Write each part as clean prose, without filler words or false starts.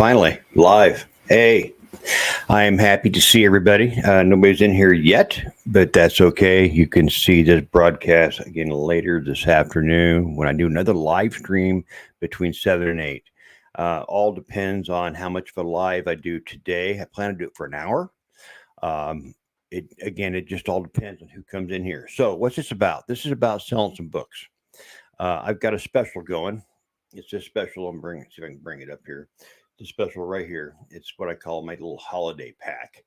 Finally, live. Hey, I am happy to see everybody. Nobody's in here yet, but that's okay. You can see this broadcast again later this afternoon when I do another live stream between 7 and 8. All depends on how much of a live I do today. I plan to do it for an hour. It just all depends on who comes in here. So, what's this about? This is about selling some books. I've got a special going. It's a special. See if I can bring it up here. It's a special right here. It's what I call my little holiday pack.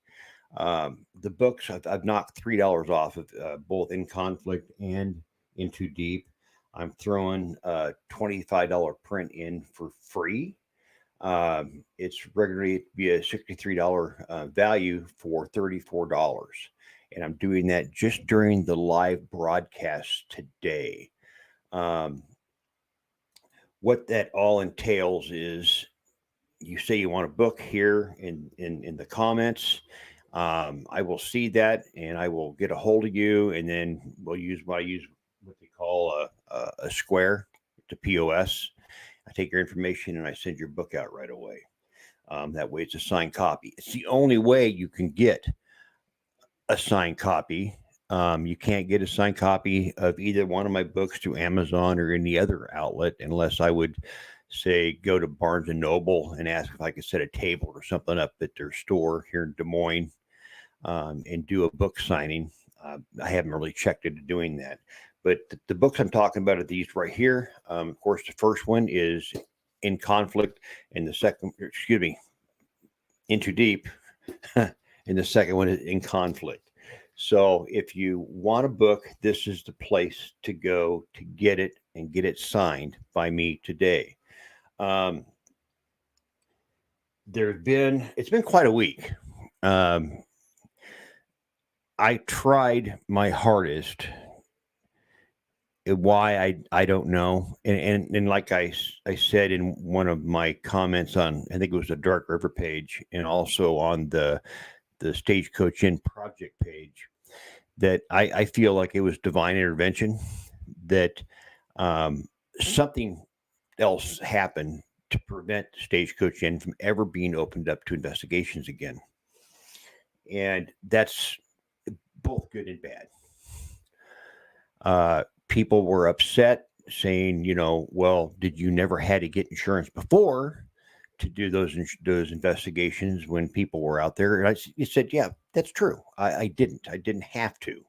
The books I've knocked $3 off of both In Conflict and In Too Deep. I'm throwing a $25 print in for free. It's regularly be a $63 value for $34, and I'm doing that just during the live broadcast today. Um, what that all entails is you say you want a book here in the comments. I will see that and I will get a hold of you, and then we'll use what they call a square to POS. I take your information and I send your book out right away. That way, it's a signed copy. It's the only way you can get a signed copy. You can't get a signed copy of either one of my books through Amazon or any other outlet unless I would say go to Barnes and Noble and ask if I could set a table or something up at their store here in Des Moines and do a book signing. I haven't really checked into doing that. But the books I'm talking about are these right here. Of course, the first one is In Conflict, and the second, excuse me, In Too Deep, and the second one is In Conflict. So if you want a book, this is the place to go to get it and get it signed by me today. It's been quite a week. Um, I tried my hardest. Why I don't know, and like I said in one of my comments on, I think it was the Dark River page, and also on the Stagecoach Inn project page, that I feel like it was divine intervention, that um, something else happened to prevent Stagecoach Inn from ever being opened up to investigations again, and that's both good and bad. People were upset, saying, well, did you never had to get insurance before to do those investigations when people were out there? And you said, yeah, that's true. I didn't. I didn't have to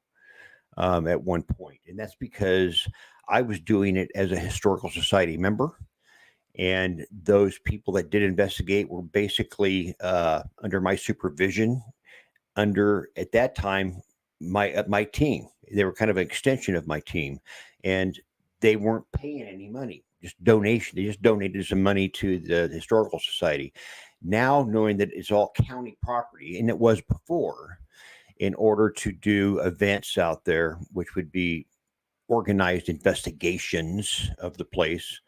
at one point, and that's because I was doing it as a historical society member, and those people that did investigate were basically under my supervision. Under at that time my team. They were kind of an extension of my team, and they weren't paying any money, just donation. They just donated some money to the historical society. Now, knowing that it's all county property, and it was before, in order to do events out there, which would be organized investigations of the place,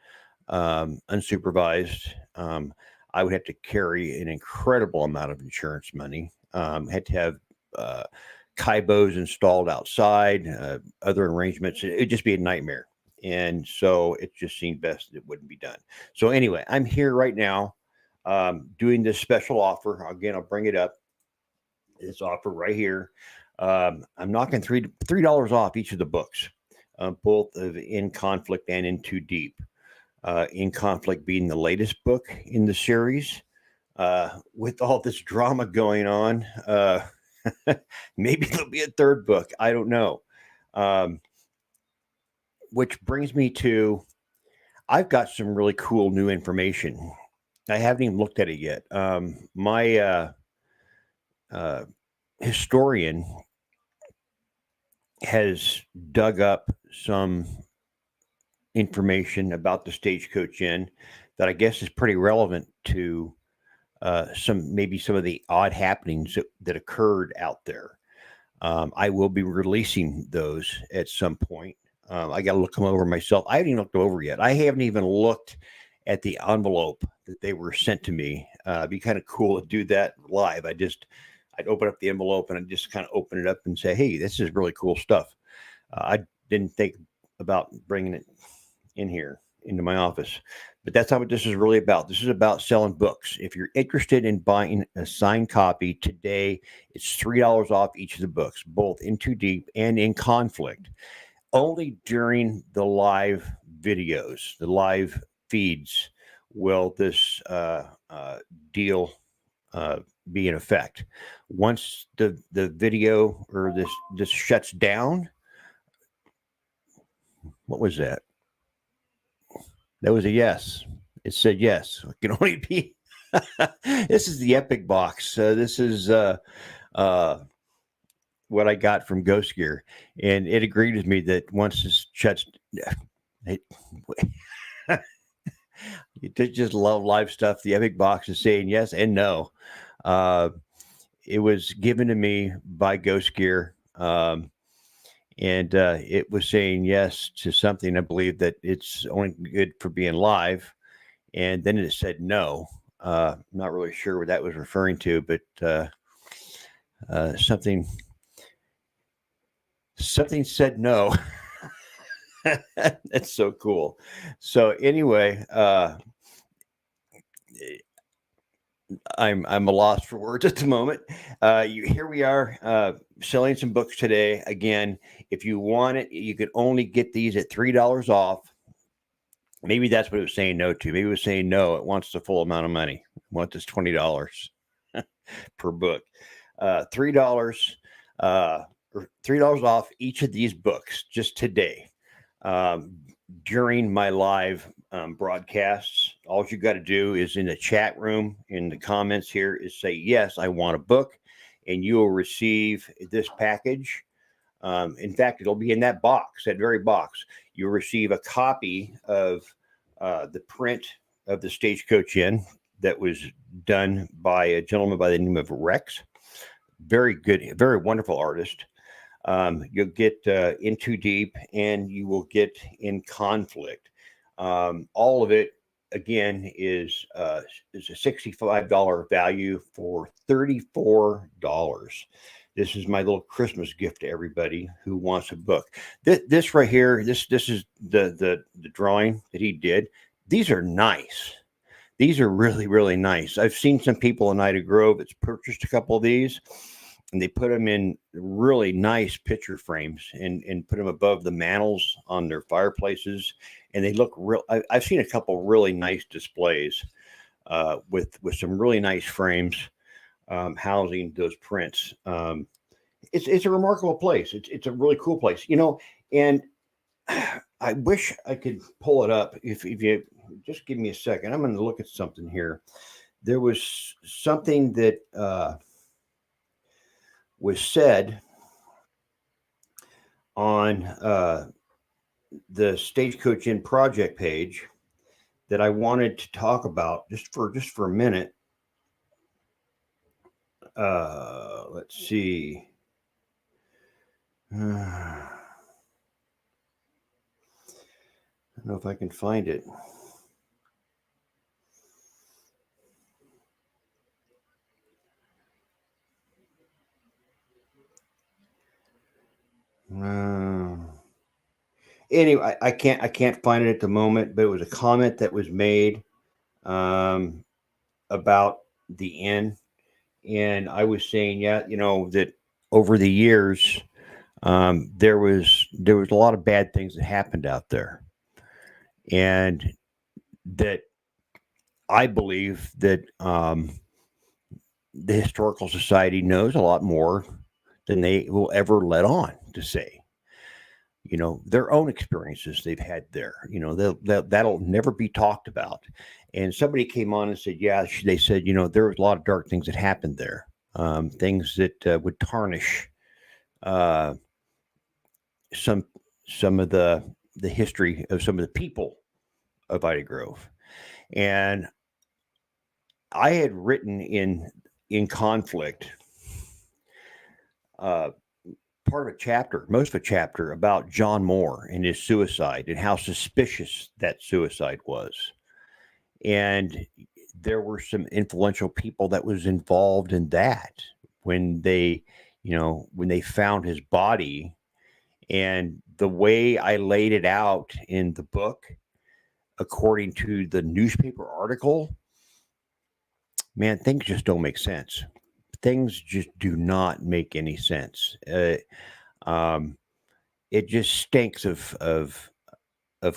unsupervised, I would have to carry an incredible amount of insurance money. Had to have uh, Kaibos installed outside, other arrangements. It'd just be a nightmare. And so it just seemed best that it wouldn't be done. So anyway, I'm here right now doing this special offer. Again, I'll bring it up. This offer right here. I'm knocking $3 off each of the books, both of In Conflict and In Too Deep. In Conflict being the latest book in the series. With all this drama going on, maybe there'll be a third book. I don't know. Um, which brings me to, I've got some really cool new information. I haven't even looked at it yet. My uh, historian has dug up some information about the Stagecoach Inn that I guess is pretty relevant to some of the odd happenings that occurred out there. I will be releasing those at some point. I got to look them over myself. I haven't even looked them over yet. I haven't even looked at the envelope that they were sent to me. It'd be kind of cool to do that live. I'd open up the envelope and I'd just kind of open it up and say, "Hey, this is really cool stuff." I didn't think about bringing it in here into my office. But that's not what this is really about. This is about selling books. If you're interested in buying a signed copy today, it's $3 off each of the books, both In Too Deep and In Conflict. Only during the live videos, the live feeds, will this deal be in effect. Once the video or this shuts down, what was that? That was a yes. It said yes. It can only be. This is the Epic box. This is what I got from Ghost Gear, and it agreed with me that once this shuts, it, you just love live stuff. The Epic box is saying yes and no. It was given to me by Ghost Gear. And it was saying yes to something. I believe that it's only good for being live. And then it said no. I'm not really sure what that was referring to, but something said no. That's so cool. So anyway, I'm a loss for words at the moment. Here we are selling some books today. Again, if you want it, you can only get these at $3 off. Maybe that's what it was saying no to. Maybe it was saying no. It wants the full amount of money. It wants this $20 per book. $3 or $3 off each of these books just today. During my live broadcasts, all you got to do is in the chat room, in the comments here, is say, yes, I want a book, and you will receive this package. In fact, it'll be in that box, that very box. You'll receive a copy of the print of the Stagecoach Inn that was done by a gentleman by the name of Rex. Very good, very wonderful artist. You'll get In Too Deep, and you will get In Conflict. All of it, again, is a $65 value for $34. This is my little Christmas gift to everybody who wants a book. This right here, this is the drawing that he did. These are nice. These are really, really nice. I've seen some people in Ida Grove that's purchased a couple of these, and they put them in really nice picture frames and put them above the mantles on their fireplaces. And they look real. I've seen a couple really nice displays with some really nice frames housing those prints. It's a remarkable place. It's a really cool place, and I wish I could pull it up. If you just give me a second, I'm going to look at something here. There was something that was said on the Stagecoach Inn project page that I wanted to talk about just for a minute. Let's see. I don't know if I can find it. Anyway, I can't find it at the moment, but it was a comment that was made about the inn, and I was saying, that over the years, there was a lot of bad things that happened out there, and that I believe that the Historical Society knows a lot more than they will ever let on to say. Their own experiences they've had there. That'll never be talked about. And somebody came on and said, yeah, they said, there was a lot of dark things that happened there, things that would tarnish some of the history of some of the people of Ida Grove. And I had written in Conflict most of a chapter about John Moore and his suicide and how suspicious that suicide was. And there were some influential people that was involved in that when they found his body. And the way I laid it out in the book, according to the newspaper article, man, things just don't make sense. Things just do not make any sense. Um, it just stinks of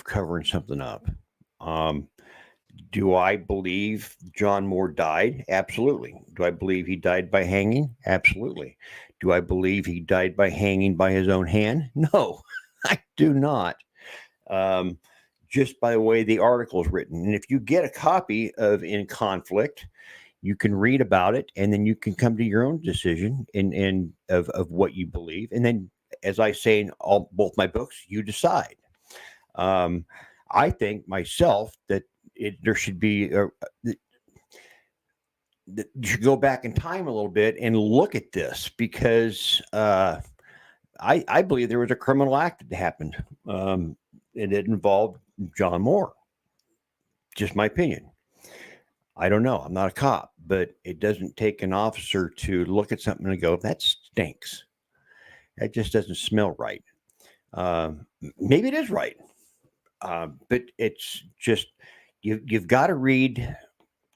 covering something up. Um, do I believe John Moore died? Absolutely. Do I believe he died by hanging? Absolutely. Do I believe he died by hanging by his own hand? No, I do not. Um, just by the way the article is written. And if you get a copy of In Conflict, you can read about it, and then you can come to your own decision and of what you believe. And then, as I say in all both my books, you decide. Um, I think myself that there should be you should go back in time a little bit and look at this because I believe there was a criminal act that happened, and it involved John Moore. Just my opinion. I don't know. I'm not a cop, but it doesn't take an officer to look at something and go, "That stinks. That just doesn't smell right." Maybe it is right, but it's just you've got to read.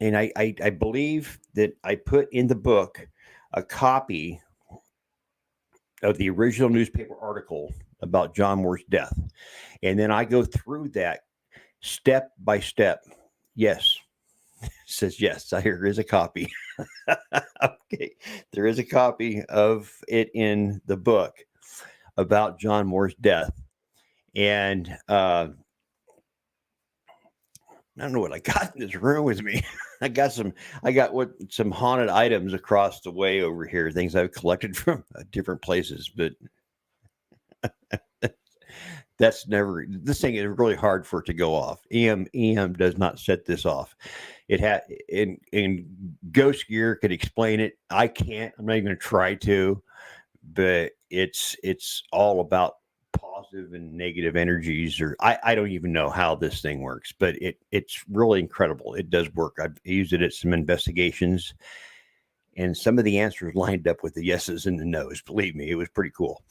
And I believe that I put in the book a copy of the original newspaper article about John Moore's death. And then I go through that step by step. Yes, says yes. Here is a copy. Okay, there is a copy of it in the book about John Moore's death. And I don't know what I got in this room with me. I got some haunted items across the way over here, things I've collected from different places, but that's never this thing is really hard for it to go off. EM does not set this off. It had in Ghost Gear could explain it. I can't. I'm not even gonna try to, but it's all about positive and negative energies, or I don't even know how this thing works, but it's really incredible. It does work. I've used it at some investigations, and some of the answers lined up with the yeses and the nos. Believe me, it was pretty cool.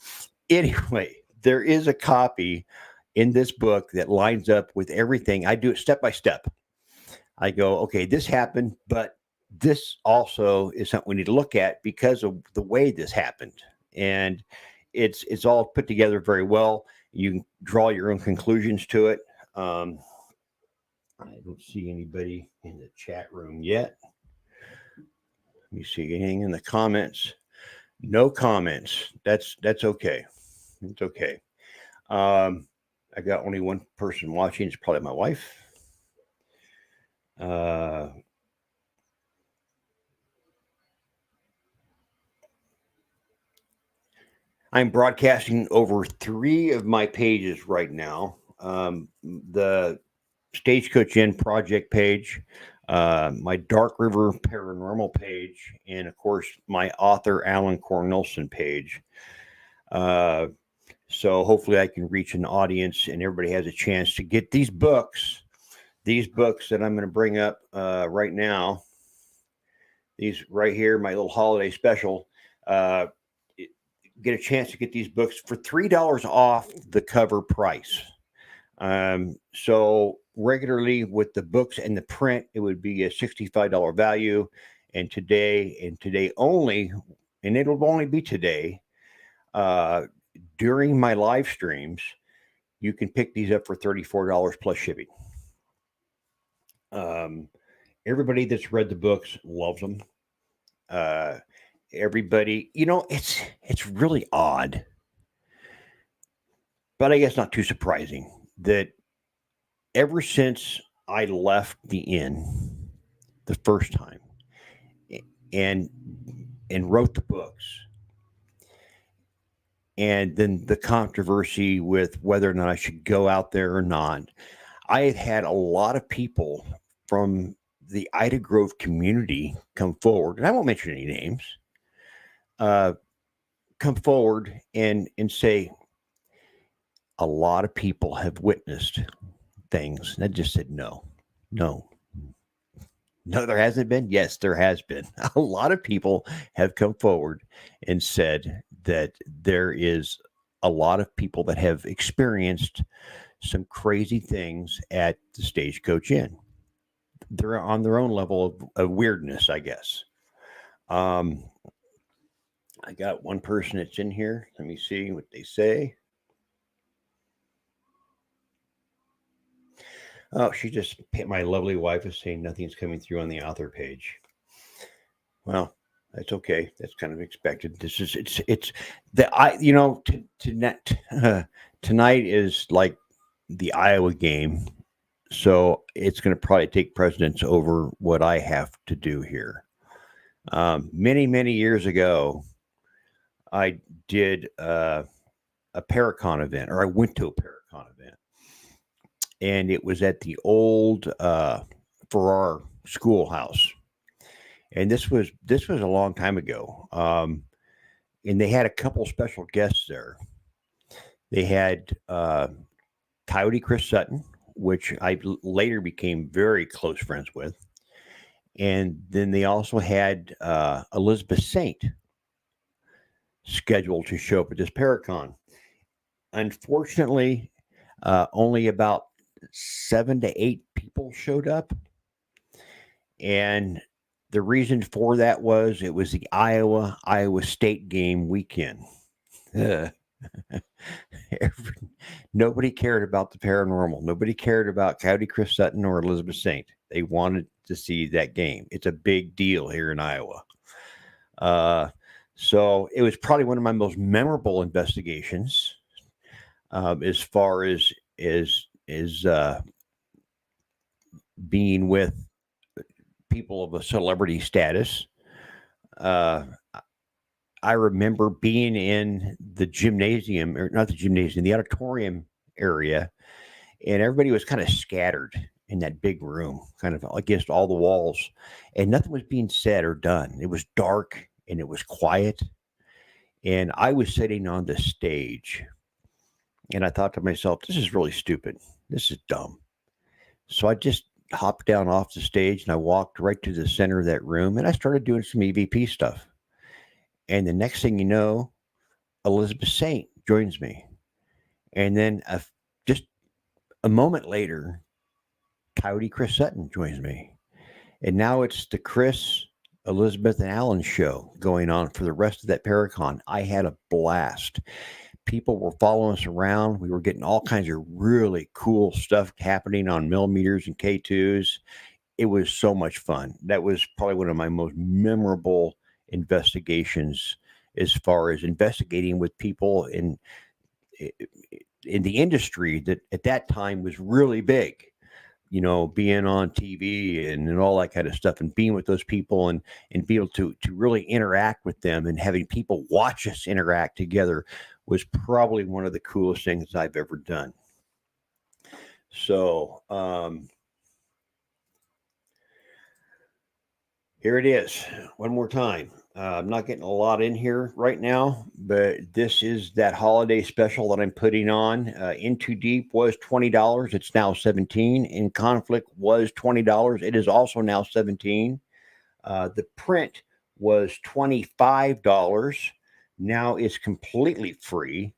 Anyway, there is a copy in this book that lines up with everything. I do it step by step. I go, okay, this happened, but this also is something we need to look at because of the way this happened. And it's all put together very well. You can draw your own conclusions to it. I don't see anybody in the chat room yet. Let me see anything in the comments. No comments. That's okay. It's okay. I got only one person watching. It's probably my wife. I'm broadcasting over 3 of my pages right now. The Stagecoach Inn Project page, my Dark River Paranormal page, and of course my author Alan Cornelson page. So hopefully I can reach an audience and everybody has a chance to get these books. These books that I'm going to bring up right now. These right here, my little holiday special. Get a chance to get these books for $3 off the cover price. So regularly with the books and the print, it would be a $65 value. And today only, and it'll only be today, during my live streams, you can pick these up for $34 plus shipping. Everybody that's read the books loves them. Everybody, it's really odd, but I guess not too surprising that ever since I left the inn the first time and wrote the books, and then the controversy with whether or not I should go out there or not, I have had a lot of people from the Ida Grove community come forward, and I won't mention any names, come forward and say a lot of people have witnessed things. And I just said, no, there hasn't been. Yes, there has been. A lot of people have come forward and said that there is a lot of people that have experienced some crazy things at the Stagecoach Inn. They're on their own level of weirdness, I guess. Um, I got one person that's in here. Let me see what they say. Oh, my lovely wife is saying nothing's coming through on the author page. Well, that's okay. That's kind of expected. It's the tonight is like the Iowa game, so it's going to probably take precedence over what I have to do here. Many years ago, I did a Paracon event, or I went to a Paracon event, and it was at the old Farrar schoolhouse. And this was a long time ago. And they had a couple special guests there. They had Coyote Chris Sutton, which I later became very close friends with, and then they also had Elizabeth Saint scheduled to show up at this Paracon. Unfortunately, only about 7 to 8 people showed up, and the reason for that was it was the Iowa State game weekend. Nobody cared about the paranormal. Nobody cared about Coyote Chris Sutton or Elizabeth Saint. They wanted to see that game. It's a big deal here in Iowa. So it was probably one of my most memorable investigations, as far as being with people of a celebrity status. I remember being in the gymnasium, or not the gymnasium, the auditorium area, and everybody was kind of scattered in that big room, kind of against all the walls, and nothing was being said or done. It was dark and it was quiet, and I was sitting on the stage, and I thought to myself, this is really stupid. This is dumb. So I just hopped down off the stage and I walked right to the center of that room, and I started doing some EVP stuff. And the next thing you know, Elizabeth Saint joins me. And then just a moment later, Coyote Chris Sutton joins me. And now it's the Chris, Elizabeth, and Alan show going on for the rest of that Paracon. I had a blast. People were following us around. We were getting all kinds of really cool stuff happening on millimeters and K2s. It was so much fun. That was probably one of my most memorable investigations, as far as investigating with people in the industry that at that time was really big, being on TV and all that kind of stuff, and being with those people and be able to really interact with them, and having people watch us interact together was probably one of the coolest things I've ever done. So, here it is, one more time. I'm not getting a lot in here right now, but this is that holiday special that I'm putting on. In Too Deep was $20. It's now $17. In Conflict was $20. It is also now $17. The print was $25. Now it's completely free.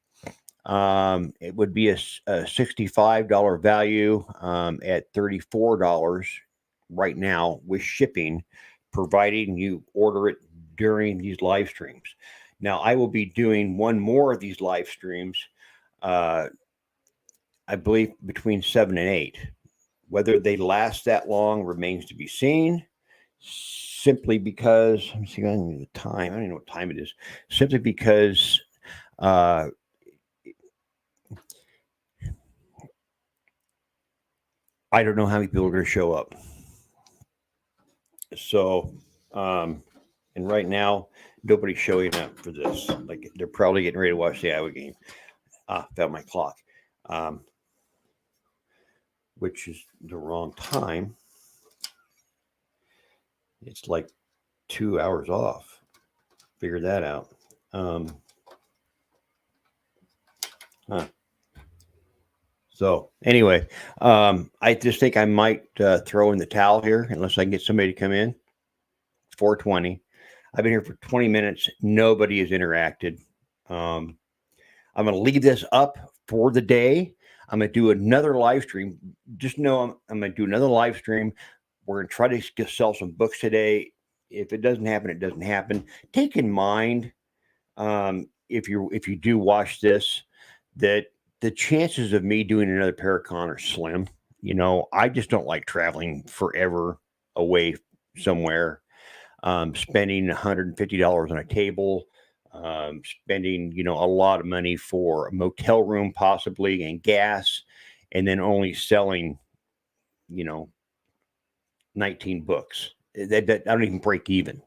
It would be a $65 value at $34 right now with shipping, providing you order it during these live streams. Now, I will be doing one more of these live streams, I believe between 7 and 8. Whether they last that long remains to be seen, simply because, let me see, I don't know the time. I don't even know what time it is. Simply because I don't know how many people are going to show up. So, and right now, nobody's showing up for this. Like, they're probably getting ready to watch the Iowa game. Found my clock, which is the wrong time. It's like 2 hours off. Figure that out. So anyway, I just think I might throw in the towel here, unless I can get somebody to come in. 4:20. I've been here for 20 minutes. Nobody has interacted. I I'm going to leave this up for the day. I'm going to do another live stream. Just know I'm going to do another live stream. We're going to try to sell some books today. If it doesn't happen, it doesn't happen. Take in mind, if you do watch this, that the chances of me doing another Paracon are slim. I just don't like traveling forever away somewhere, spending $150 on a table, spending a lot of money for a motel room possibly and gas, and then only selling 19 books. That I don't even break even.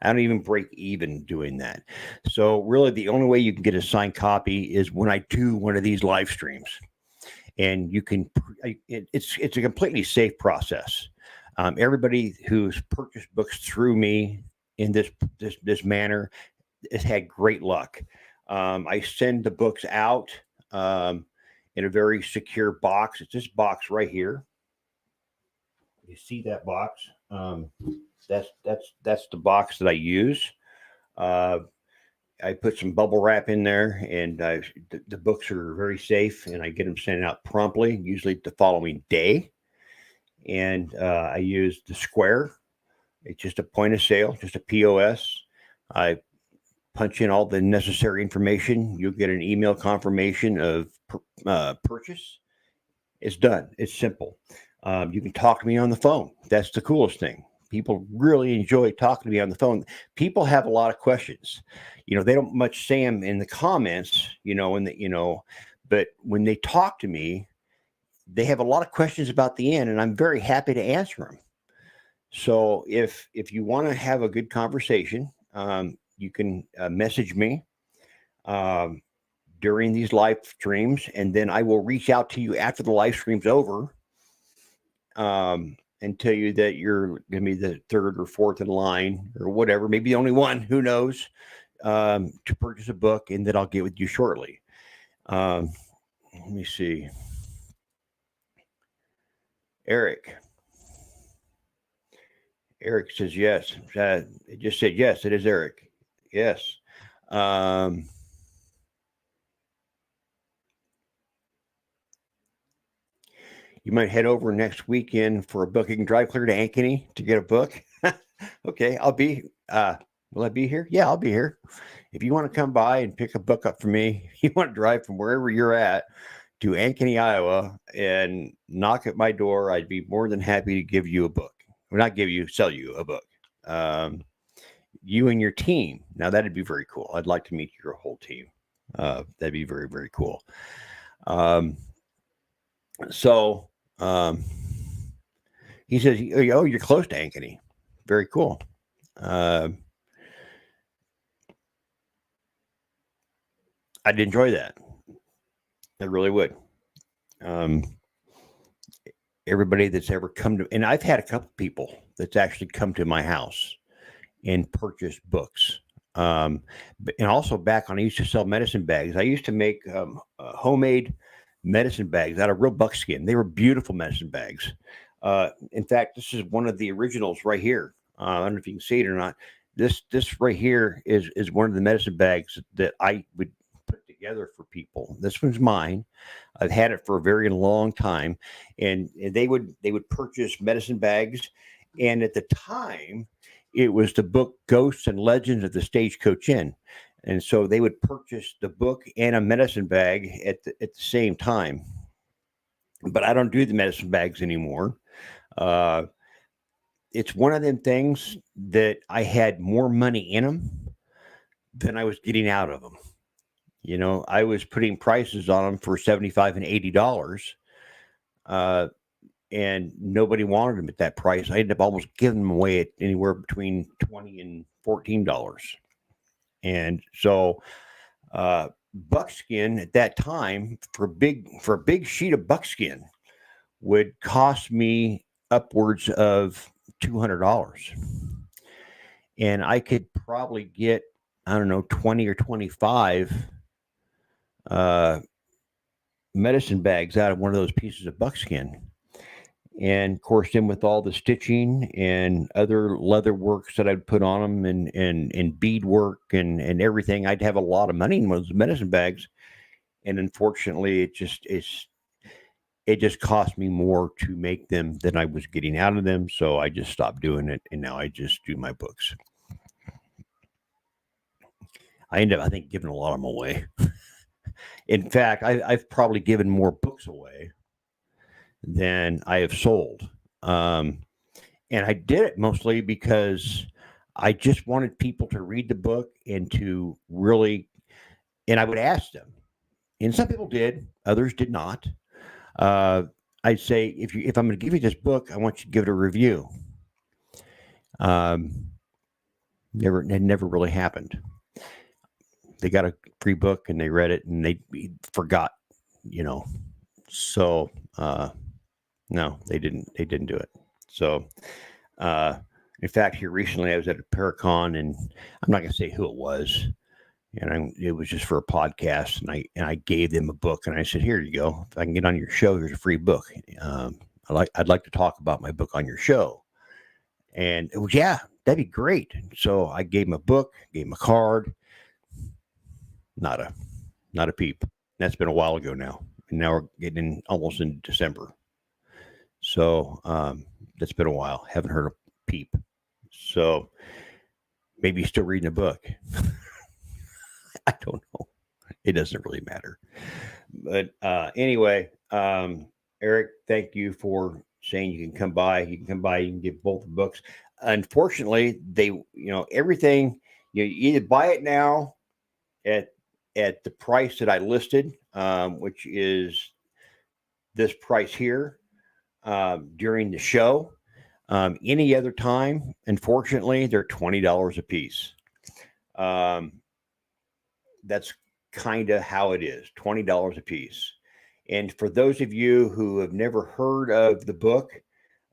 I don't even break even doing that. So really, the only way you can get a signed copy is when I do one of these live streams, and you can. It's a completely safe process. Everybody who's purchased books through me in this manner has had great luck. I send the books out in a very secure box. It's this box right here. You see that box? That's the box that I use. I put some bubble wrap in there, and the books are very safe, and I get them sent out promptly, usually the following day. And I use the Square. It's just a point of sale, just a POS. I punch in all the necessary information. You'll get an email confirmation of purchase. It's done. It's simple. You can talk to me on the phone. That's the coolest thing. People really enjoy talking to me on the phone. People have a lot of questions. They don't much say them in the comments, but when they talk to me, they have a lot of questions about the end, and I'm very happy to answer them. So if you want to have a good conversation, you can message me during these live streams, and then I will reach out to you after the live stream's over, and tell you that you're going to be the third or fourth in line or whatever, maybe the only one, who knows, to purchase a book, and then I'll get with you shortly. Let me see. Eric says yes. It just said yes. It is Eric. Yes. You might head over next weekend for a book. You can drive clear to Ankeny to get a book. Okay, I'll be. Will I be here? Yeah, I'll be here. If you want to come by and pick a book up for me, you want to drive from wherever you're at to Ankeny, Iowa, and knock at my door, I'd be more than happy to give you a book. Or not sell you a book. You and your team. Now, that'd be very cool. I'd like to meet your whole team. That'd be very, very cool. So he says, oh, you're close to Ankeny. Very cool. I'd enjoy that. I really would. Everybody that's ever come to, and I've had a couple people that's actually come to my house and purchased books. And also back when I used to sell medicine bags, I used to make homemade medicine bags out of real buckskin. They were beautiful medicine bags. In fact, this is one of the originals right here. I don't know if you can see it or not. This right here is one of the medicine bags that I would put together for people. This one's mine. I've had it for a very long time, and they would purchase medicine bags. And at the time, it was the book Ghosts and Legends of the Stagecoach Inn. And so they would purchase the book and a medicine bag at the same time. But I don't do the medicine bags anymore. It's one of them things that I had more money in them than I was getting out of them. I was putting prices on them for $75 and $80. And nobody wanted them at that price. I ended up almost giving them away at anywhere between $20 and $14. And so buckskin at that time for a big sheet of buckskin would cost me upwards of $200. And I could probably get, I don't know, 20 or 25 medicine bags out of one of those pieces of buckskin. And of course, then with all the stitching and other leather works that I'd put on them and bead work and everything, I'd have a lot of money in those medicine bags. and unfortunately, it just cost me more to make them than I was getting out of them. So I just stopped doing it, and now I just do my books. I end up, I think, giving a lot of them away. In fact, I've probably given more books away than I have sold. And I did it mostly because I just wanted people to read the book and to really, and I would ask them, and some people did, others did not. Uh, I'd say, if I'm going to give you this book, I want you to give it a review. It never really happened. They got a free book and they read it and they forgot, you know. So no, they didn't do it. So in fact, here recently I was at a Paracon, and I'm not going to say who it was, and it was just for a podcast, and I gave them a book, and I said, here you go. If I can get on your show, here's a free book. I'd like to talk about my book on your show. And it was, yeah, that'd be great. So I gave him a book, gave him a card. Not a peep. That's been a while ago now. And now we're getting almost in December. So that's been a while. Haven't heard a peep. So maybe he's still reading a book. I don't know. It doesn't really matter. But anyway, Eric, thank you for saying you can come by. You can come by. You can get both the books. Unfortunately, everything, you either buy it now at the price that I listed, which is this price here during the show. Any other time, unfortunately, they're $20 a piece. That's kind of how it is, $20 a piece. And for those of you who have never heard of the book,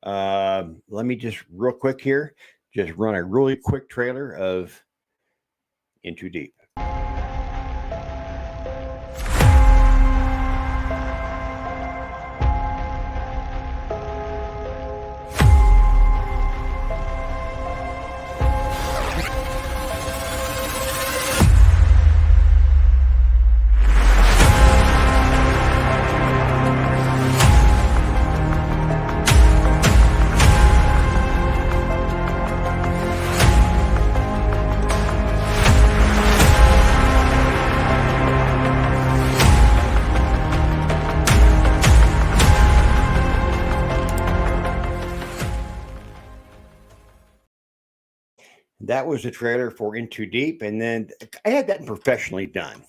let me just real quick here, just run a really quick trailer of In Too Deep. That was the trailer for In Too Deep, and then I had that professionally done.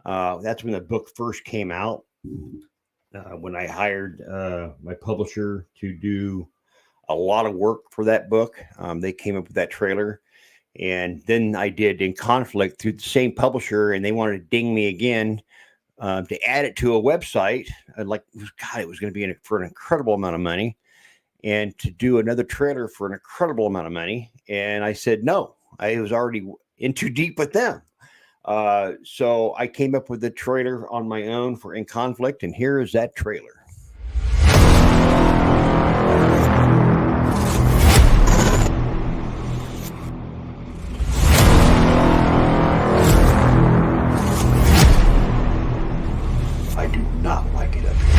That's when the book first came out. When I hired my publisher to do a lot of work for that book, they came up with that trailer, and then I did In Conflict through the same publisher, and they wanted to ding me again to add it to a website. It was going to be for an incredible amount of money. And to do another trailer for an incredible amount of money. And I said, no, I was already in too deep with them. So I came up with the trailer on my own for In Conflict. And here is that trailer. I do not like it up here.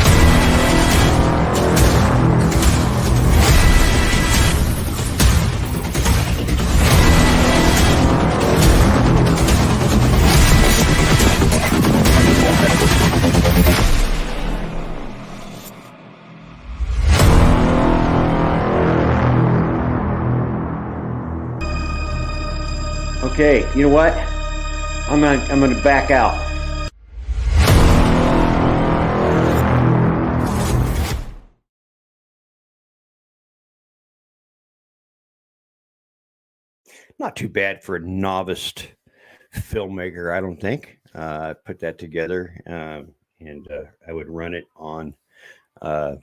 Okay, you know what? I'm gonna back out. Not too bad for a novice filmmaker, I don't think. I put that together, and I would run it on. I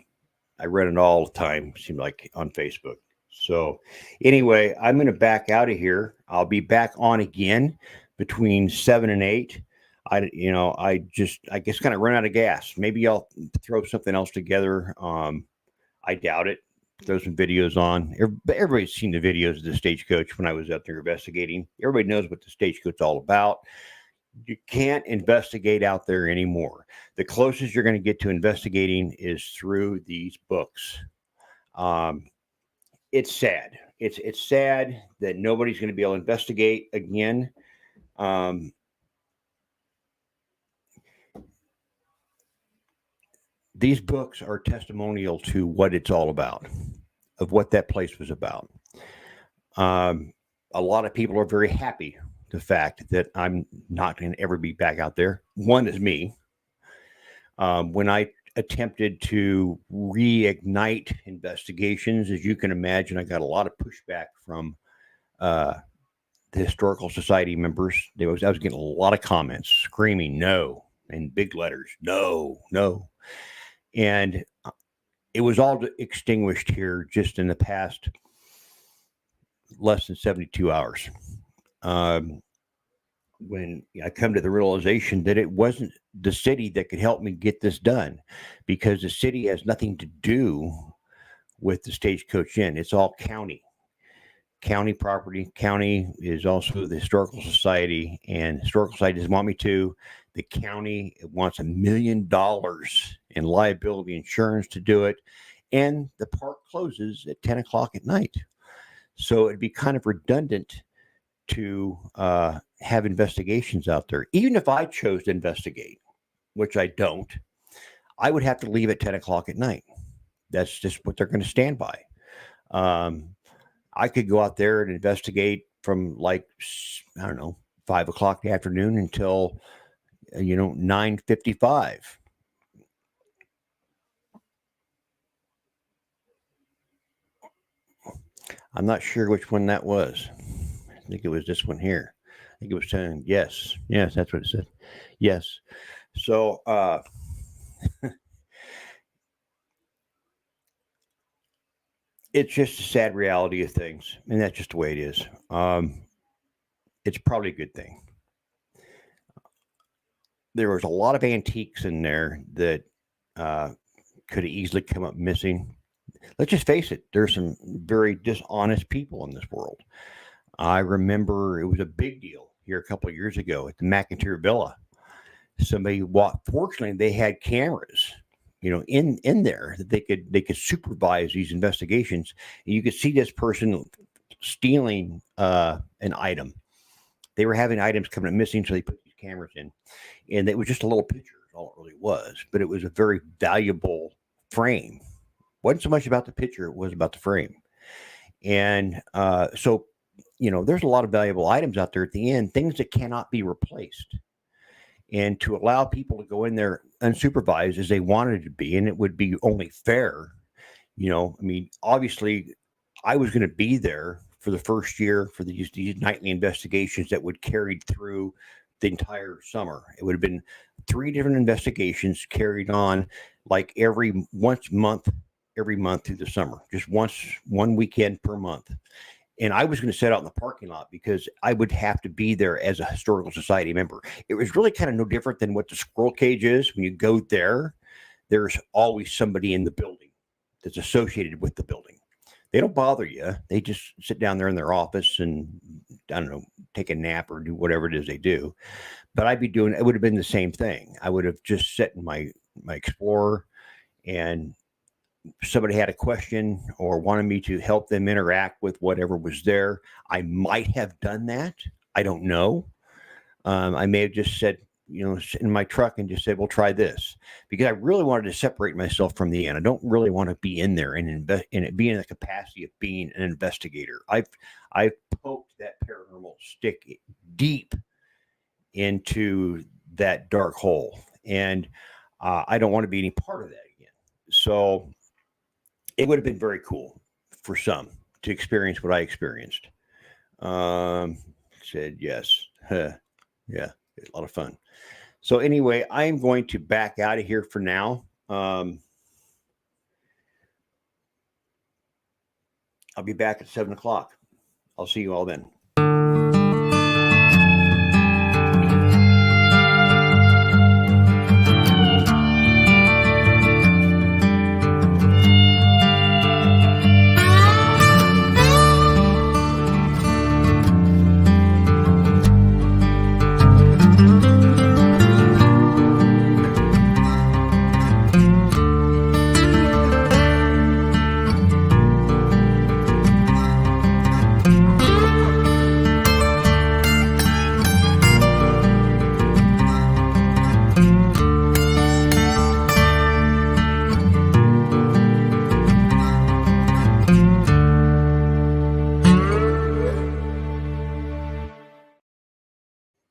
run it all the time. Seemed like on Facebook. So anyway, I'm going to back out of here. I'll be back on again between 7 and 8. I guess kind of run out of gas. Maybe I'll throw something else together. I doubt it. Throw some videos on. Everybody's seen the videos of the Stagecoach when I was out there investigating. Everybody knows what the Stagecoach is all about. You can't investigate out there anymore. The closest you're going to get to investigating is through these books. Um, it's sad. It's sad that nobody's going to be able to investigate again. Um, these books are testimonial to what it's all about, of what that place was about. Um, a lot of people are very happy the fact that I'm not going to ever be back out there. One is me. When I attempted to reignite investigations, as you can imagine, I got a lot of pushback from uh, the historical society members. I was getting a lot of comments screaming no in big letters, no, no, and it was all extinguished here just in the past less than 72 hours. Um, when I come to the realization that it wasn't the city that could help me get this done, because the city has nothing to do with the Stagecoach Inn. It's all county property. County is also the historical society, and historical society doesn't want me to. The county wants $1 million in liability insurance to do it, and the park closes at 10 o'clock at night. So it'd be kind of redundant to have investigations out there. Even if I chose to investigate, which I don't, I would have to leave at 10 o'clock at night. That's just what they're going to stand by. I could go out there and investigate from like, I don't know, 5 o'clock in the afternoon until, 9:55. I'm not sure which one that was. I think it was this one here. I think it was saying yes. Yes, that's what it said. Yes. So, it's just a sad reality of things, and that's just the way it is. It's probably a good thing. There was a lot of antiques in there that could have easily come up missing. Let's just face it, there's some very dishonest people in this world. I remember it was a big deal here a couple of years ago at the McIntyre Villa. Somebody walked. Fortunately, they had cameras, in there that they could supervise these investigations. And you could see this person stealing an item. They were having items coming up missing, so they put these cameras in, and it was just a little picture. All it really was, but it was a very valuable frame. Wasn't so much about the picture; it was about the frame. And so, there's a lot of valuable items out there at the end, things that cannot be replaced. And to allow people to go in there unsupervised as they wanted to be, and it would be only fair. I mean, obviously, I was going to be there for the first year for these nightly investigations that would carry through the entire summer. It would have been 3 different investigations carried on like every month through the summer, just one weekend per month. And I was going to set out in the parking lot because I would have to be there as a historical society member. It was really kind of no different than what the squirrel cage is. When you go there, there's always somebody in the building that's associated with the building. They don't bother you. They just sit down there in their office and, I don't know, take a nap or do whatever it is they do. But it would have been the same thing. I would have just sat in my Explorer, and somebody had a question or wanted me to help them interact with whatever was there. I might have done that. I don't know. I may have just said, in my truck and just said, "We'll try this," because I really wanted to separate myself from the end. I don't really want to be in there and be in the capacity of being an investigator. I've poked that paranormal stick deep into that dark hole, and I don't want to be any part of that again. So it would have been very cool for some to experience what I experienced. Said yes. Yeah, a lot of fun. So anyway, I'm going to back out of here for now. I'll be back at 7 o'clock. I'll see you all then.